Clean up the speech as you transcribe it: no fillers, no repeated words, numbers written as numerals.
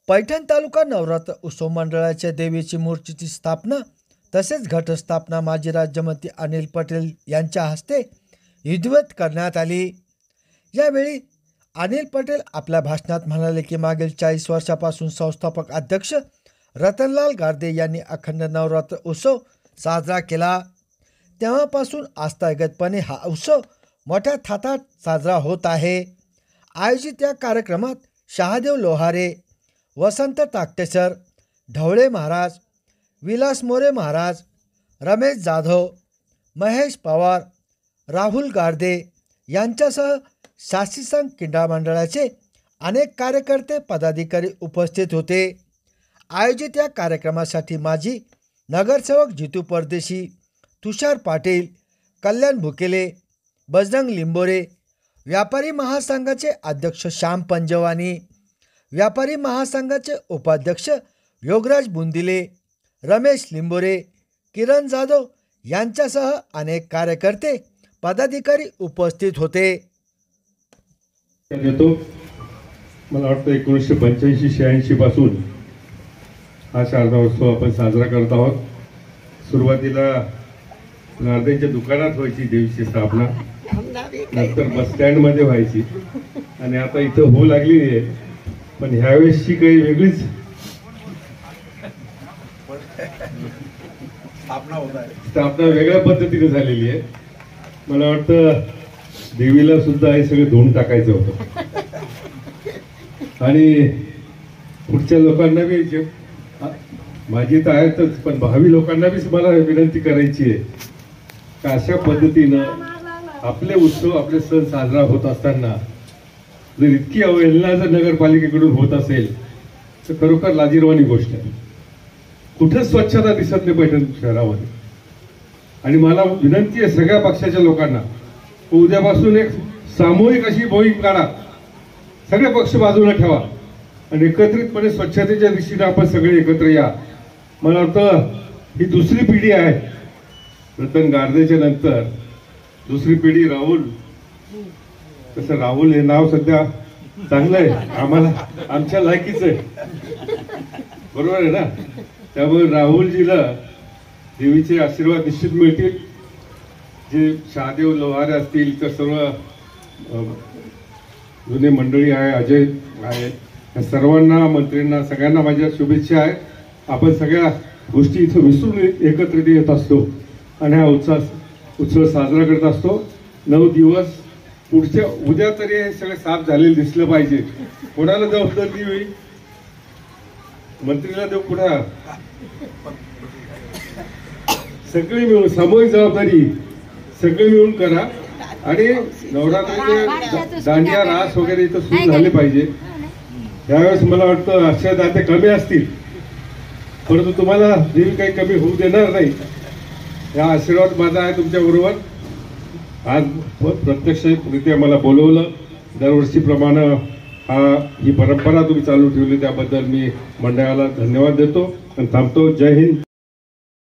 पैठण तालुका नवरात्र उत्सव मंडळाच्या देवीची मूर्तीची स्थापना तसेच घटस्थापना माजी राज्यमंत्री अनिल पटेल यांच्या हस्ते विधिवत करण्यात आली। यावेळी अनिल पटेल आपल्या भाषणात म्हणाले की मागील 40 वर्षापासून संस्थापक अध्यक्ष रतनलाल गारदे यांनी अखंड नवरात्र उत्सव साजरा केला। तेव्हापासून आस्थागतपणे हा उत्सव मोठ्या थाटात साजरा होत आहे। आयोजित या कार्यक्रमात शहादेव लोहारे, वसंत ताकटेसर, ढवळे महाराज, विलास मोरे महाराज, रमेश जाधव, महेश पवार, राहुल गारदे यांच्यासह शास्त्रीसंघ क्रीडा मंडळाचे अनेक कार्यकर्ते पदाधिकारी उपस्थित होते। आयोजित या कार्यक्रमासाठी माजी नगरसेवक जितू परदेशी, तुषार पाटील, कल्याण भुकेले, बजरंग लिंबोरे, व्यापारी महासंघाचे अध्यक्ष श्याम पंजवानी, व्यापारी महासंघाचे उपाध्यक्ष योगराज बुंदिले, रमेश लिंबोरे, किरण जाधव यांच्यासह अनेक कार्यकर्ते पदाधिकारी उपस्थित होते। मला वाटतं 1985-86 पासून हा शारदा उत्सव आपण साजरा करत आहोत। सुरुवातीला गारदेच्या दुकानात व्हायची देवीची स्थापना, नंतर बस स्टँड मध्ये व्हायची आणि आता इथं होऊ लागली आहे। पण ह्यावेळेसची काही वेगळीच स्थापना वेगळ्या पद्धतीने झालेली आहे। मला वाटतं देवीला सुद्धा हे सगळं धुवून टाकायचं होतं आणि पुढच्या लोकांना बी माझी तर आहेतच, पण भावी लोकांना बी मला विनंती करायची आहे की अशा पद्धतीनं आपले उत्सव आपले सण साजरा होत असताना जर इतकी अवहेलना जर नगरपालिकेकडून होत असेल तर खरोखर लाजिरवाणी गोष्ट आहे। कुठेच स्वच्छता दिसत नाही पैठण शहरामध्ये। आणि मला विनंती आहे सगळ्या पक्षाच्या लोकांना, उद्यापासून एक सामूहिक अशी मोहीम काढा, सगळे पक्ष बाजूला ठेवा आणि एकत्रितपणे स्वच्छतेच्या दिशेने आपण सगळे एकत्र या। मला वाटतं ही दुसरी पिढी आहे, रतन गारदेच्या नंतर दुसरी पिढी राहुल। तसं राहुल हे नाव सध्या चांगलं आहे, आम्हाला आमच्या लायकीच आहे, बरोबर आहे ना। त्यामुळे राहुलजीला देवीचे आशीर्वाद निश्चित मिळतील। जे शहादेव लोहारे असतील तर सर्व जुने मंडळी आहे, अजय आहे, या सर्वांना, मंत्र्यांना, सगळ्यांना माझ्या शुभेच्छा आहे। आपण सगळ्या गोष्टी इथं विसरून एकत्रित येत असतो आणि हा उत्सव साजरा करत असतो। 9 दिवस पुढच्या उद्या तरी हे सगळे साफ झालेले दिसलं पाहिजे। कोणाला जबाबदारी होईल? मंत्रीला देऊ कुठं? सगळे मिळून सामूहिक जबाबदारी सगळे मिळून करा आणि नवरात्रीचे दांडिया रास वगैरे इथं सुरू झाले पाहिजे। त्यावेळेस मला वाटतं अक्षय दाते कमी असतील, परंतु तुम्हाला देवी काही कमी होऊ देणार नाही, या आशीर्वाद माझा आहे तुमच्या बरोबर। आज प्रत्यक्षरित्या मला बोलवलं, दरवर्षीप्रमाणे ही परंपरा तुम्ही चालू ठेवली त्याबद्दल मी मंडळाला धन्यवाद देतो आणि थांबतो। जय हिंद।